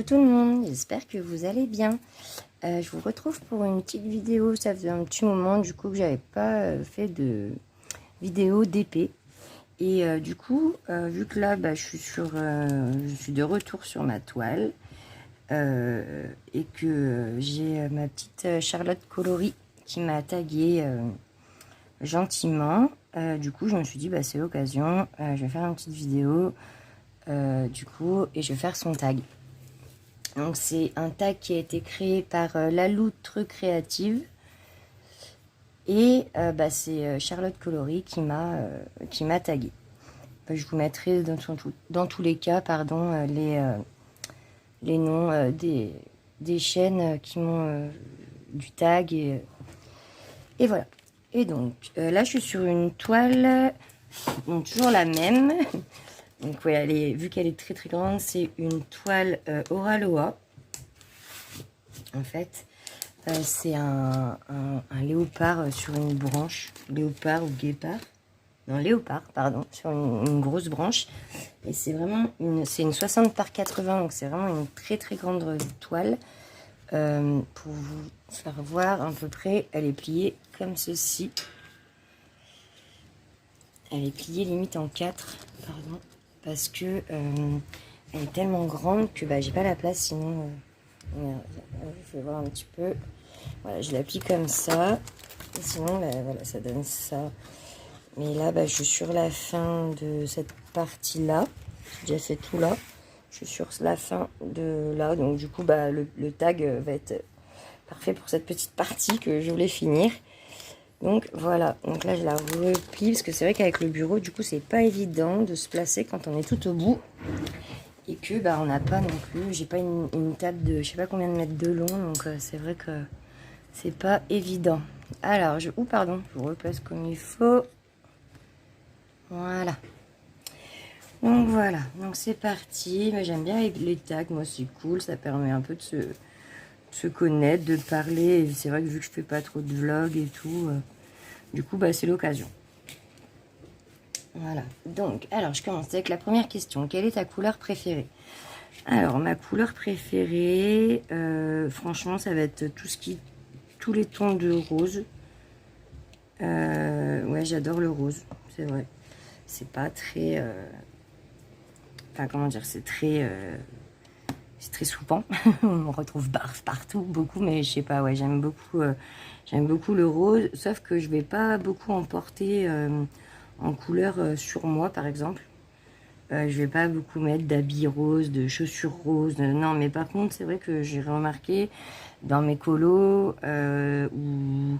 Coucou tout le monde, j'espère que vous allez bien. Je vous retrouve pour une petite vidéo. Ça faisait un petit moment du coup que j'avais pas fait de vidéo d'épée. Et du coup, vu que là je suis de retour sur ma toile et que j'ai ma petite Charlotte coloris qui m'a tagué gentiment, du coup je me suis dit c'est l'occasion, je vais faire une petite vidéo du coup et je vais faire son tag. Donc c'est un tag qui a été créé par La Loutre Créative et c'est Charlotte Coloris qui m'a tagué. Je vous mettrai dans tous les cas les noms des chaînes qui m'ont du tag et voilà. Et donc là je suis sur une toile, donc toujours la même. Donc ouais, vu qu'elle est très très grande, c'est une toile Oraloa. En fait, c'est un léopard sur une branche. Léopard ou guépard. Non, léopard, pardon, sur une grosse branche. Et c'est vraiment c'est une 60 par 80, donc c'est vraiment une très très grande toile. Pour vous faire voir à peu près, elle est pliée comme ceci. Elle est pliée limite en 4, pardon, parce que elle est tellement grande que j'ai pas la place, sinon je vais voir un petit peu. Voilà, je la plie comme ça, et sinon voilà, ça donne ça. Mais là je suis sur la fin de cette partie là, j'ai déjà fait tout là, je suis sur la fin de là, donc du coup le tag va être parfait pour cette petite partie que je voulais finir. Donc voilà, donc là je la replie parce que c'est vrai qu'avec le bureau du coup c'est pas évident de se placer quand on est tout au bout et que on n'a pas non plus, j'ai pas une table de je sais pas combien de mètres de long, donc c'est vrai que c'est pas évident. Alors je vous replace comme il faut. Voilà. Donc voilà, donc c'est parti. Mais j'aime bien les tags, moi c'est cool, ça permet un peu de se connaître, de parler. Et c'est vrai que vu que je fais pas trop de vlogs et tout, du coup c'est l'occasion. Voilà, donc alors je commence avec la première question. Quelle est ta couleur préférée? Alors ma couleur préférée, franchement ça va être tous les tons de rose. Ouais, j'adore le rose, c'est vrai. C'est pas très enfin comment dire, c'est très soupant. On retrouve partout beaucoup, mais je sais pas, ouais, j'aime beaucoup le rose, sauf que je vais pas beaucoup en porter en couleur sur moi par exemple. Je vais pas beaucoup mettre d'habits roses, de chaussures roses, non, mais par contre c'est vrai que j'ai remarqué dans mes colos ou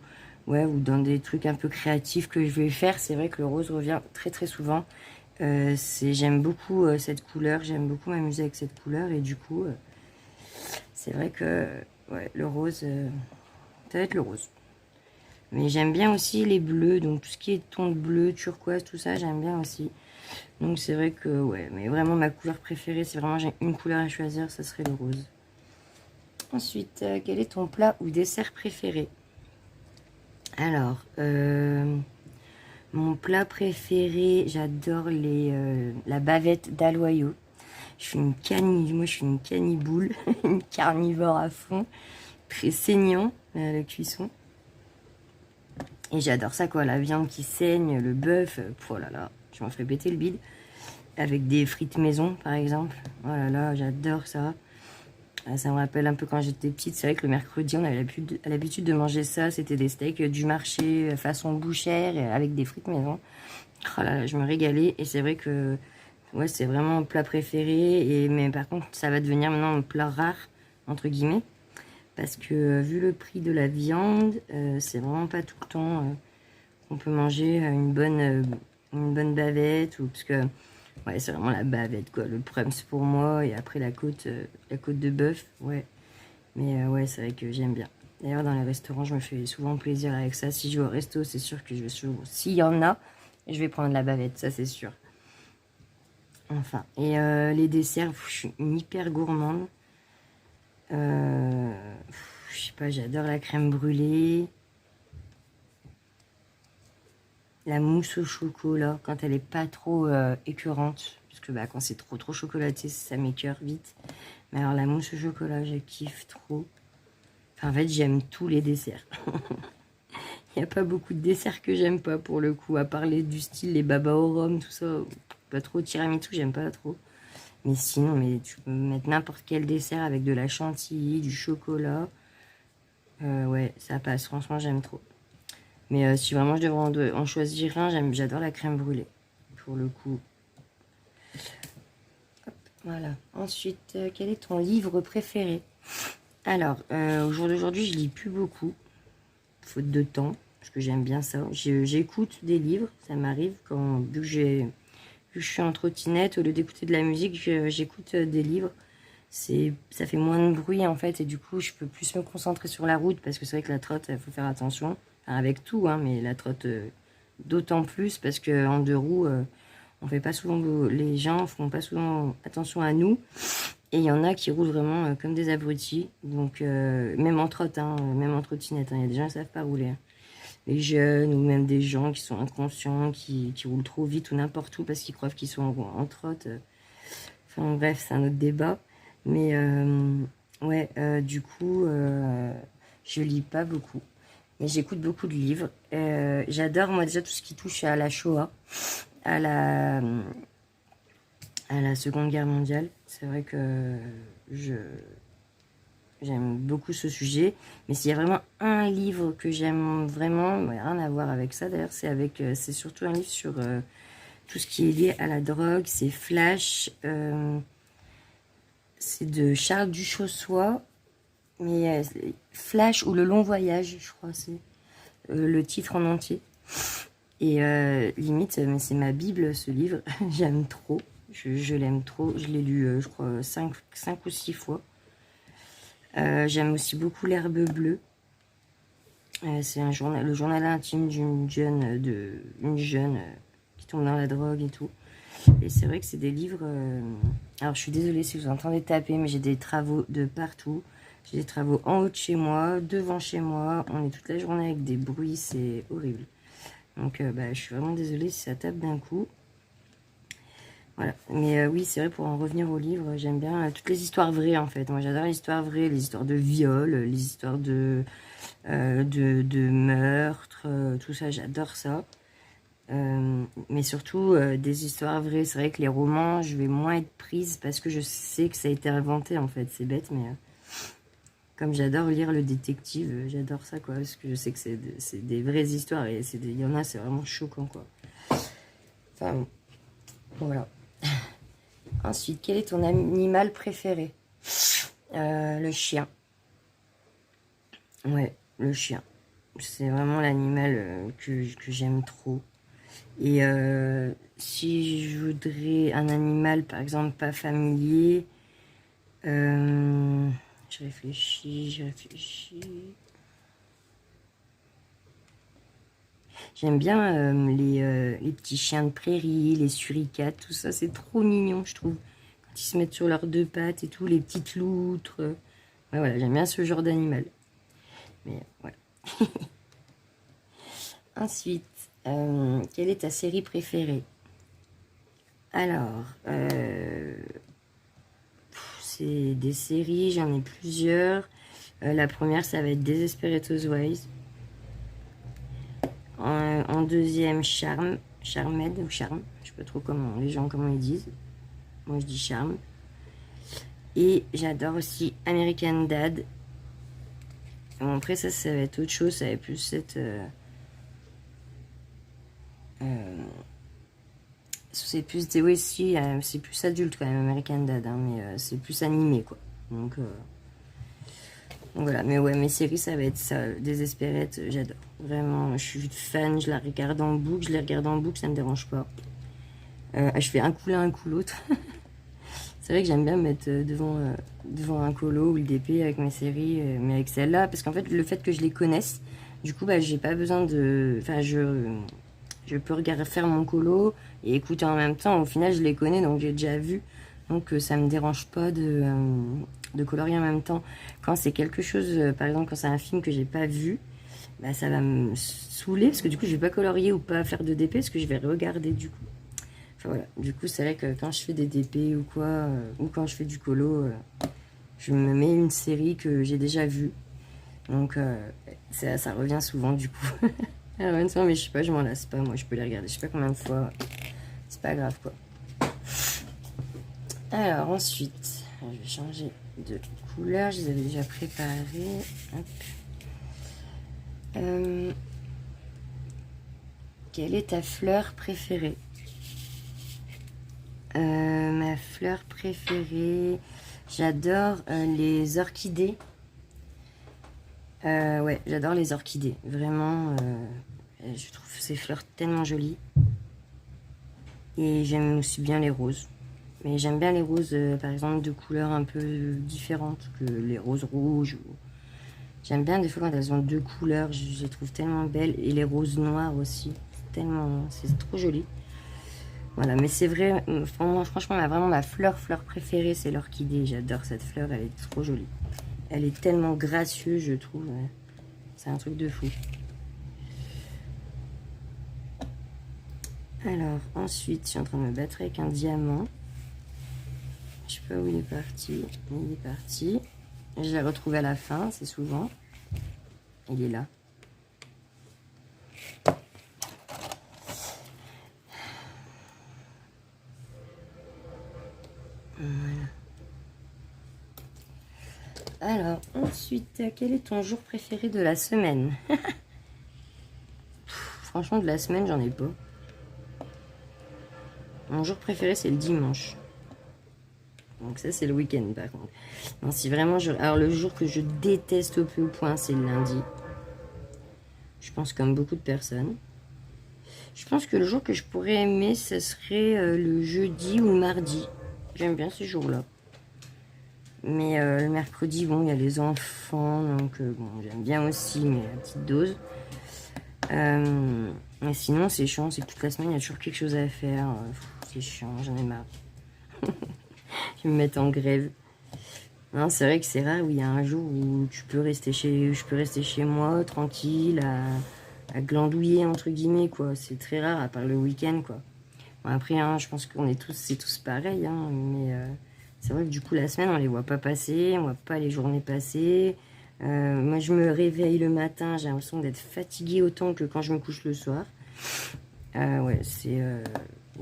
dans des trucs un peu créatifs que je vais faire, c'est vrai que le rose revient très très souvent. J'aime beaucoup cette couleur, j'aime beaucoup m'amuser avec cette couleur et du coup c'est vrai que ouais, le rose, ça va être le rose. Mais j'aime bien aussi les bleus, donc tout ce qui est ton de bleu, turquoise, tout ça j'aime bien aussi. Donc c'est vrai que ouais, mais vraiment ma couleur préférée, si vraiment j'ai une couleur à choisir, ça serait le rose. Ensuite, quel est ton plat ou dessert préféré? Alors, mon plat préféré, j'adore la bavette d'Aloyau. Moi je suis une caniboule, une carnivore à fond, très saignant la cuisson. Et j'adore ça quoi, la viande qui saigne, le bœuf, oh là là, je m'en ferais péter le bide. Avec des frites maison par exemple, oh là là, j'adore ça. Ça me rappelle un peu quand j'étais petite, c'est vrai que le mercredi on avait l'habitude de manger ça, c'était des steaks du marché façon bouchère avec des frites maison. Oh là là, je me régalais et c'est vrai que ouais, c'est vraiment mon plat préféré, mais par contre ça va devenir maintenant mon plat rare entre guillemets parce que vu le prix de la viande, c'est vraiment pas tout le temps qu'on peut manger une bonne bavette, ou parce que ouais, c'est vraiment la bavette quoi, le prums pour moi, et après la côte de bœuf, ouais. Mais ouais, c'est vrai que j'aime bien. D'ailleurs dans les restaurants je me fais souvent plaisir avec ça. Si je vais au resto, c'est sûr que s'il y en a, je vais prendre la bavette, ça c'est sûr. Enfin, et les desserts, je suis une hyper gourmande. Je sais pas, j'adore la crème brûlée. La mousse au chocolat, quand elle est pas trop écœurante. parce que bah, quand c'est trop chocolaté, ça m'écœure vite. Mais alors la mousse au chocolat, je kiffe trop. Enfin, en fait, j'aime tous les desserts. Il n'y a pas beaucoup de desserts que j'aime pas pour le coup, à part du style les baba au rhum, tout ça. Pas trop tiramisu, j'aime pas trop. Mais sinon, tu peux mettre n'importe quel dessert avec de la chantilly, du chocolat. Ouais, ça passe. Franchement, j'aime trop. Mais si vraiment je devrais en choisir un, j'adore la crème brûlée. Pour le coup. Hop, voilà. Ensuite, quel est ton livre préféré? Alors, au jour d'aujourd'hui, je lis plus beaucoup. Faute de temps. Parce que j'aime bien ça. J'écoute des livres. Ça m'arrive vu que je suis en trottinette, au lieu d'écouter de la musique, j'écoute des livres. Ça fait moins de bruit en fait, et du coup je peux plus me concentrer sur la route, parce que c'est vrai que la trotte, il faut faire attention, enfin, avec tout, hein, mais la trotte d'autant plus, parce qu'en deux roues, on fait pas souvent, les gens font pas souvent attention à nous, et il y en a qui roulent vraiment comme des abrutis, donc même en trotte, hein, même en trottinette, hein, il y a des gens qui savent pas rouler, hein. Les jeunes, ou même des gens qui sont inconscients, qui roulent trop vite ou n'importe où parce qu'ils croient qu'ils sont en trotte. Enfin bref, c'est un autre débat. Mais ouais, du coup, je lis pas beaucoup. Mais j'écoute beaucoup de livres. J'adore, moi, déjà, tout ce qui touche à la Shoah, à la Seconde Guerre mondiale. C'est vrai que j'aime beaucoup ce sujet, mais s'il y a vraiment un livre que j'aime vraiment, rien à voir avec ça d'ailleurs, c'est surtout un livre sur tout ce qui est lié à la drogue, c'est Flash, c'est de Charles Duchossois, mais Flash ou Le Long Voyage, je crois, c'est le titre en entier. Et limite, mais c'est ma Bible ce livre, j'aime trop, je l'aime trop, je l'ai lu, je crois, 5 ou 6 fois. J'aime aussi beaucoup L'Herbe Bleue. C'est le journal intime d'une jeune, qui tombe dans la drogue et tout. Et c'est vrai que c'est des livres... alors je suis désolée si vous entendez taper, mais j'ai des travaux de partout. J'ai des travaux en haut de chez moi, devant chez moi. On est toute la journée avec des bruits, c'est horrible. Donc je suis vraiment désolée si ça tape d'un coup. Voilà. Mais oui, c'est vrai, pour en revenir au livre, j'aime bien toutes les histoires vraies, en fait. Moi, j'adore les histoires vraies, les histoires de viol, les histoires de meurtre, tout ça, j'adore ça. Mais surtout, des histoires vraies. C'est vrai que les romans, je vais moins être prise parce que je sais que ça a été inventé, en fait. C'est bête, mais comme j'adore lire le détective, j'adore ça, quoi. Parce que je sais que c'est des vraies histoires, et il y en a, c'est vraiment choquant, quoi. Enfin, bon, voilà. Ensuite, quel est ton animal préféré? Le chien. Ouais, le chien. C'est vraiment l'animal que j'aime trop. Et si je voudrais un animal, par exemple, pas familier, je réfléchis. J'aime bien les petits chiens de prairie, les suricates, tout ça, c'est trop mignon, je trouve. Quand ils se mettent sur leurs deux pattes et tout, les petites loutres. Ouais, voilà, j'aime bien ce genre d'animal. Mais voilà. Ensuite, quelle est ta série préférée? Alors, c'est des séries, j'en ai plusieurs. La première, ça va être Desperate Housewives. En deuxième, Charmed ou Charme, je sais pas trop comment ils disent. Moi je dis Charme. Et j'adore aussi American Dad. Bon, après ça va être autre chose, ça va plus cette... c'est plus oui, si, c'est plus adulte quand même, American Dad, hein, mais c'est plus animé, quoi. Donc voilà, mais ouais, mes séries, ça va être ça, Desperate, j'adore. Vraiment, je suis fan, je la regarde en boucle, ça me dérange pas. Je fais un coup l'un, un coup l'autre. C'est vrai que j'aime bien me mettre devant un colo ou le DP avec mes séries, mais avec celle-là, parce qu'en fait, le fait que je les connaisse, du coup, j'ai pas besoin de... Enfin, je peux faire mon colo et écouter en même temps. Au final, je les connais, donc j'ai déjà vu. Donc, ça me dérange pas de colorier en même temps. Quand c'est quelque chose, par exemple, quand c'est un film que j'ai pas vu, ça va me saouler, parce que du coup, je vais pas colorier ou pas faire de DP, parce que je vais regarder du coup. Enfin, voilà. Du coup, c'est vrai que quand je fais des DP ou quoi, ou quand je fais du colo, je me mets une série que j'ai déjà vue. Donc, ça revient souvent, du coup. Ça revient souvent, mais je sais pas, je m'en lasse pas. Moi, je peux les regarder, je sais pas combien de fois. C'est pas grave, quoi. Alors, ensuite, je vais changer de couleur. Je les avais déjà préparées. Hop. Quelle est ta fleur préférée? Ma fleur préférée, j'adore les orchidées. Ouais, j'adore les orchidées. Vraiment, je trouve ces fleurs tellement jolies. Et j'aime aussi bien les roses. Mais j'aime bien les roses, par exemple, de couleurs un peu différentes que les roses rouges. J'aime bien des fois quand elles ont deux couleurs, je les trouve tellement belles. Et les roses noires aussi, c'est trop joli. Voilà, mais c'est vrai, franchement, vraiment ma fleur préférée, c'est l'orchidée. J'adore cette fleur, elle est trop jolie. Elle est tellement gracieuse, je trouve. Ouais. C'est un truc de fou. Alors, ensuite, je suis en train de me battre avec un diamant. Je sais pas où il est parti. Il est parti. Je l'ai retrouvé à la fin, c'est souvent. Il est là. Voilà. Alors, ensuite, quel est ton jour préféré de la semaine? Franchement, de la semaine, j'en ai pas. Mon jour préféré, c'est le dimanche. Donc ça, c'est le week-end, par contre. Non, si vraiment alors, le jour que je déteste au plus haut point, c'est le lundi. Je pense comme beaucoup de personnes. Je pense que le jour que je pourrais aimer, ce serait le jeudi ou le mardi. J'aime bien ces jours-là. Mais le mercredi, bon, il y a les enfants, donc bon, j'aime bien aussi, mais à petite dose. Mais sinon, c'est chiant, c'est que toute la semaine, il y a toujours quelque chose à faire. C'est chiant, j'en ai marre. Je vais me mettre en grève. Non, c'est vrai que c'est rare où il y a un jour où je peux rester chez moi, tranquille, à glandouiller, entre guillemets, quoi. C'est très rare, à part le week-end, quoi. Bon, après, hein, je pense qu'on est tous pareil, hein, mais c'est vrai que du coup, la semaine, on les voit pas passer, on voit pas les journées passer. Moi, je me réveille le matin, j'ai l'impression d'être fatiguée autant que quand je me couche le soir. Ouais, c'est...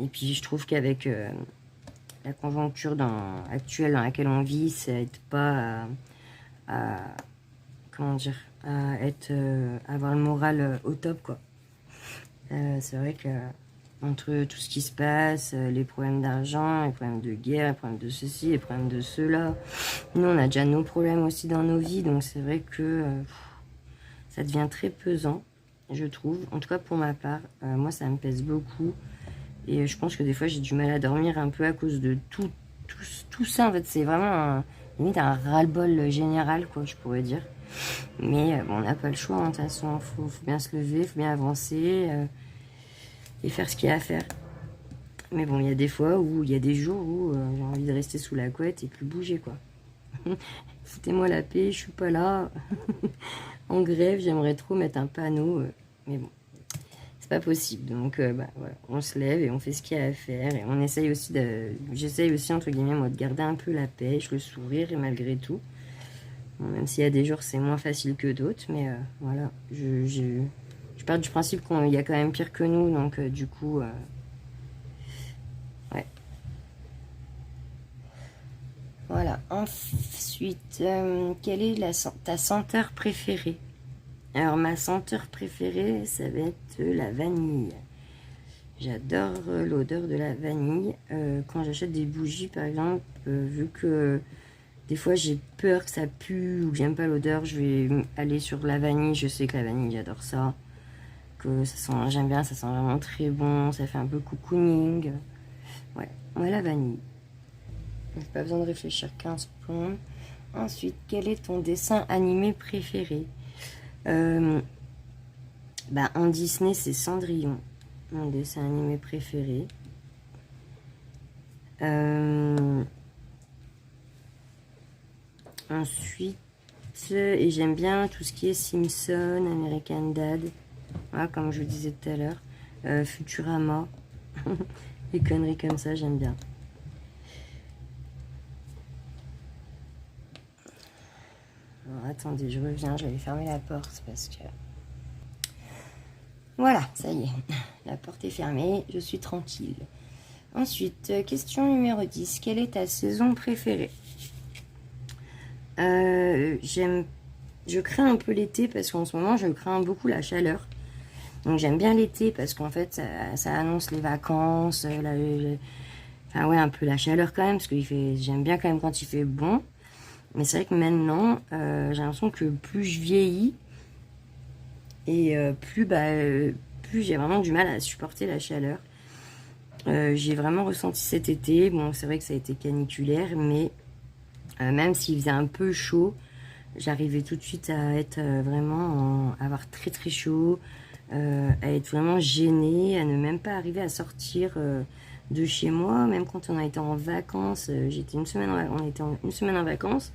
Et puis, je trouve qu'avec la conjoncture actuelle dans laquelle on vit, ça aide pas comment dire, avoir le moral au top, quoi. C'est vrai que entre tout ce qui se passe, les problèmes d'argent, les problèmes de guerre, les problèmes de ceci, les problèmes de cela, nous on a déjà nos problèmes aussi dans nos vies, donc c'est vrai que ça devient très pesant, je trouve. En tout cas pour ma part, moi ça me pèse beaucoup. Et je pense que des fois j'ai du mal à dormir un peu à cause de tout ça. En fait, c'est vraiment limite un ras-le-bol général, quoi, je pourrais dire. Mais bon, on n'a pas le choix, hein, de toute façon, faut bien se lever, faut bien avancer et faire ce qu'il y a à faire. Mais bon, il y a des fois où il y a des jours où j'ai envie de rester sous la couette et plus bouger, quoi. Foutez-moi la paix, je suis pas là. En grève, j'aimerais trop mettre un panneau, mais bon. Pas possible, donc bah, voilà, on se lève et on fait ce qu'il y a à faire et on essaye aussi j'essaye aussi entre guillemets moi de garder un peu la pêche, le sourire et malgré tout, bon, même s'il y a des jours c'est moins facile que d'autres, mais voilà, je pars du principe qu'il y a quand même pire que nous, donc du coup ouais, voilà. Ensuite, quelle est ta senteur préférée? Alors ma senteur préférée, ça va être la vanille. J'adore l'odeur de la vanille. Quand j'achète des bougies, par exemple, vu que des fois j'ai peur que ça pue ou que j'aime pas l'odeur, je vais aller sur la vanille. Je sais que la vanille, j'adore ça. Que ça sent, j'aime bien, ça sent vraiment très bon. Ça fait un peu cocooning. Ouais, moi la vanille. Pas besoin de réfléchir 15 secondes. Ensuite, quel est ton dessin animé préféré? Bah, en Disney, c'est Cendrillon, mon dessin animé préféré. Ensuite, et j'aime bien tout ce qui est Simpson, American Dad, voilà, comme je vous disais tout à l'heure, Futurama. Les conneries comme ça, j'aime bien. Alors, attendez, je reviens, j'avais fermé la porte parce que... Voilà, ça y est, la porte est fermée, je suis tranquille. Ensuite, question numéro 10, quelle est ta saison préférée? Je crains un peu l'été parce qu'en ce moment, je crains beaucoup la chaleur. Donc j'aime bien l'été parce qu'en fait, ça annonce les vacances, enfin ouais, un peu la chaleur quand même, parce que j'aime bien quand même quand il fait bon. Mais c'est vrai que maintenant, j'ai l'impression que plus je vieillis, et plus j'ai vraiment du mal à supporter la chaleur. J'ai vraiment ressenti cet été, bon c'est vrai que ça a été caniculaire, mais même s'il faisait un peu chaud, j'arrivais tout de suite à être à avoir très très chaud, à être vraiment gênée, à ne même pas arriver à sortir de chez moi, même quand on a été en vacances, on était une semaine en vacances.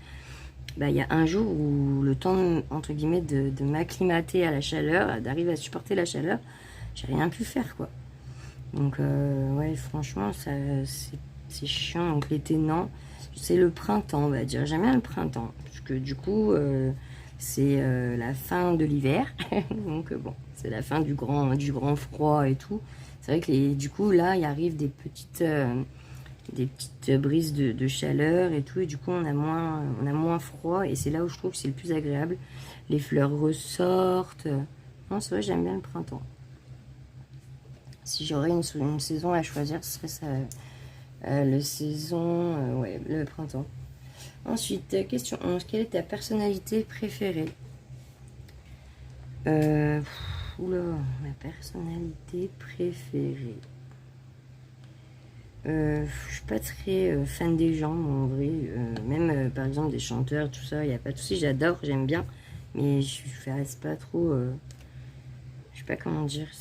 Bah, il y a un jour où le temps, entre guillemets, de m'acclimater à la chaleur, d'arriver à supporter la chaleur, j'ai rien pu faire, quoi. Donc, ouais, franchement, c'est chiant. Donc, l'été, non. C'est le printemps, on va dire. J'aime bien le printemps. Parce que, du coup, c'est la fin de l'hiver. Donc, bon, c'est la fin du grand froid et tout. C'est vrai que, du coup, là, il arrive des petites brises de chaleur et tout, et du coup on a moins froid, et c'est là où je trouve que c'est le plus agréable. Les fleurs ressortent. Non, c'est vrai, j'aime bien le printemps. Si j'aurais une saison à choisir, ce serait ça, ouais, le printemps. Ensuite, question 11, quelle est ta personnalité préférée? Oula, ma personnalité préférée. Je suis pas très fan des gens, en vrai. Même par exemple des chanteurs, tout ça, il n'y a pas de souci, j'aime bien. Mais c'est pas trop. Je sais pas comment dire, je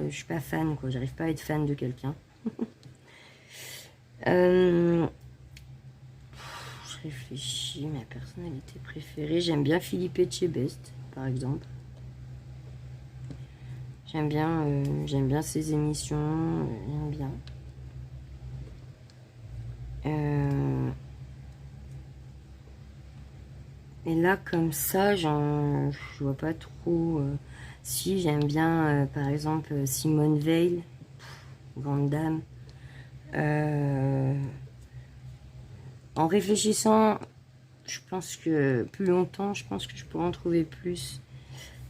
suis pas fan, quoi. J'arrive pas à être fan de quelqu'un. Je réfléchis, ma personnalité préférée. J'aime bien Philippe Etchebest, par exemple. J'aime bien ses émissions, j'aime bien. Et là, comme ça, je vois pas trop. Si, j'aime bien, par exemple, Simone Veil, grande dame. En réfléchissant, je pense que plus longtemps, je pense que je pourrais en trouver plus.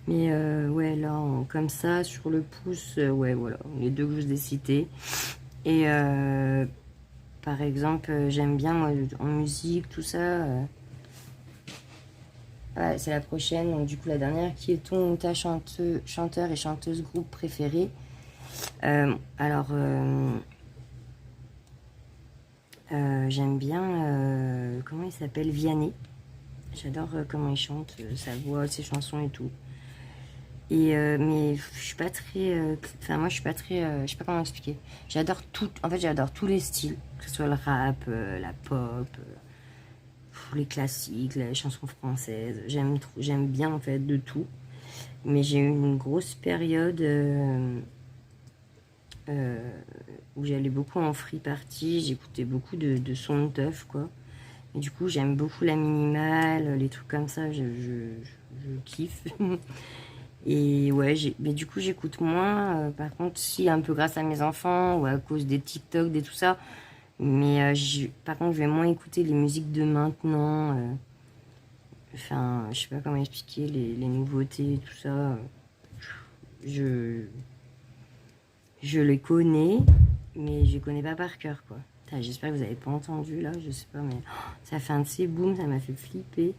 Mais ouais, là, comme ça, sur le pouce, ouais, voilà, les deux que je vous ai cités. Et par exemple, j'aime bien, moi, en musique, tout ça. Ouais, c'est la prochaine, donc du coup la dernière. Qui est ton ou ta chanteur et chanteuse groupe préféré? Alors, j'aime bien, comment il s'appelle? Vianney. J'adore comment il chante, sa voix, ses chansons et tout. Et mais je suis pas très, enfin moi je suis pas très, je sais pas comment expliquer. J'adore tout, en fait j'adore tous les styles, que ce soit le rap, la pop, les classiques, les chansons françaises. J'aime bien en fait de tout. Mais j'ai eu une grosse période où j'allais beaucoup en free party, j'écoutais beaucoup de sons de teuf, quoi. Et du coup, j'aime beaucoup la minimale, les trucs comme ça, je kiffe. Et ouais, mais du coup, j'écoute moins. Par contre, si, un peu grâce à mes enfants ou à cause des TikTok, des tout ça. Mais par contre, je vais moins écouter les musiques de maintenant. Enfin, je sais pas comment expliquer les nouveautés, tout ça. Je, je les connais, mais je les connais pas par cœur, quoi. J'espère que vous avez pas entendu là, je sais pas, mais ça fait un de ces booms, ça m'a fait flipper.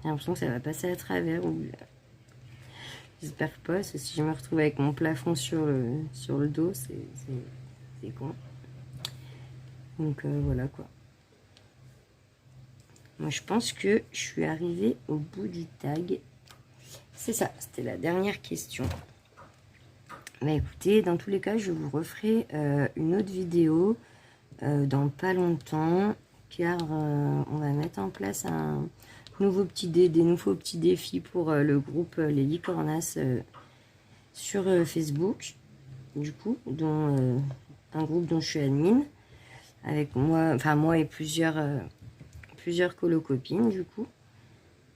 J'ai l'impression que ça va passer à travers. J'espère pas, parce que si je me retrouve avec mon plafond sur le dos, c'est con. Donc voilà quoi. Moi je pense que je suis arrivée au bout du tag. C'est ça, c'était la dernière question. Bah écoutez, dans tous les cas, je vous referai une autre vidéo dans pas longtemps, car on va mettre en place des nouveaux petits défis pour le groupe Les Licornas sur Facebook, du coup, dont un groupe dont je suis admin, avec moi, enfin moi et plusieurs colo-copines du coup.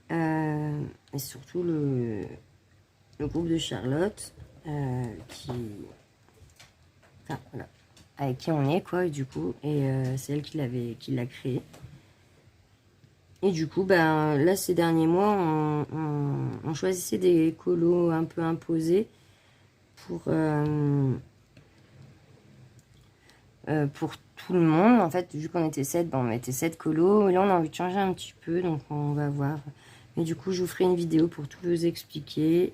Et surtout le groupe de Charlotte, enfin, voilà, avec qui on est quoi, et du coup, et c'est elle qui l'a créé. Et du coup, ben, là, ces derniers mois, on choisissait des colos un peu imposés pour tout le monde. En fait, vu qu'on était 7, ben, on était 7 colos. Et là, on a envie de changer un petit peu, donc on va voir. Mais du coup, je vous ferai une vidéo pour tout vous expliquer.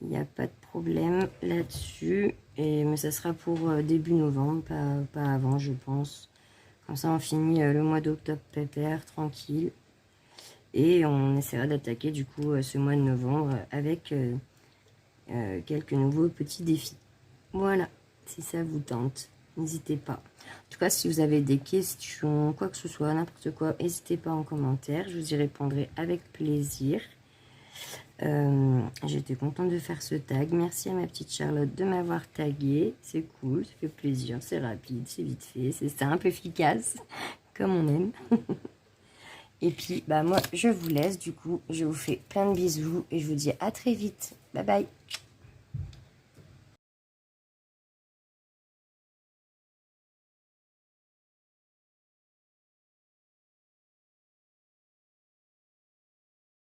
Il n'y a pas de problème là-dessus. Mais ça sera pour début novembre, pas avant, je pense. Comme ça, on finit le mois d'octobre pépère, tranquille. Et on essaiera d'attaquer du coup ce mois de novembre avec quelques nouveaux petits défis. Voilà, si ça vous tente, n'hésitez pas. En tout cas, si vous avez des questions, quoi que ce soit, n'importe quoi, n'hésitez pas en commentaire. Je vous y répondrai avec plaisir. J'étais contente de faire ce tag. Merci à ma petite Charlotte de m'avoir tagué. C'est cool, ça fait plaisir, c'est rapide, c'est vite fait, c'est simple, efficace, comme on aime. Et puis, bah moi, je vous laisse. Du coup, je vous fais plein de bisous et je vous dis à très vite. Bye bye.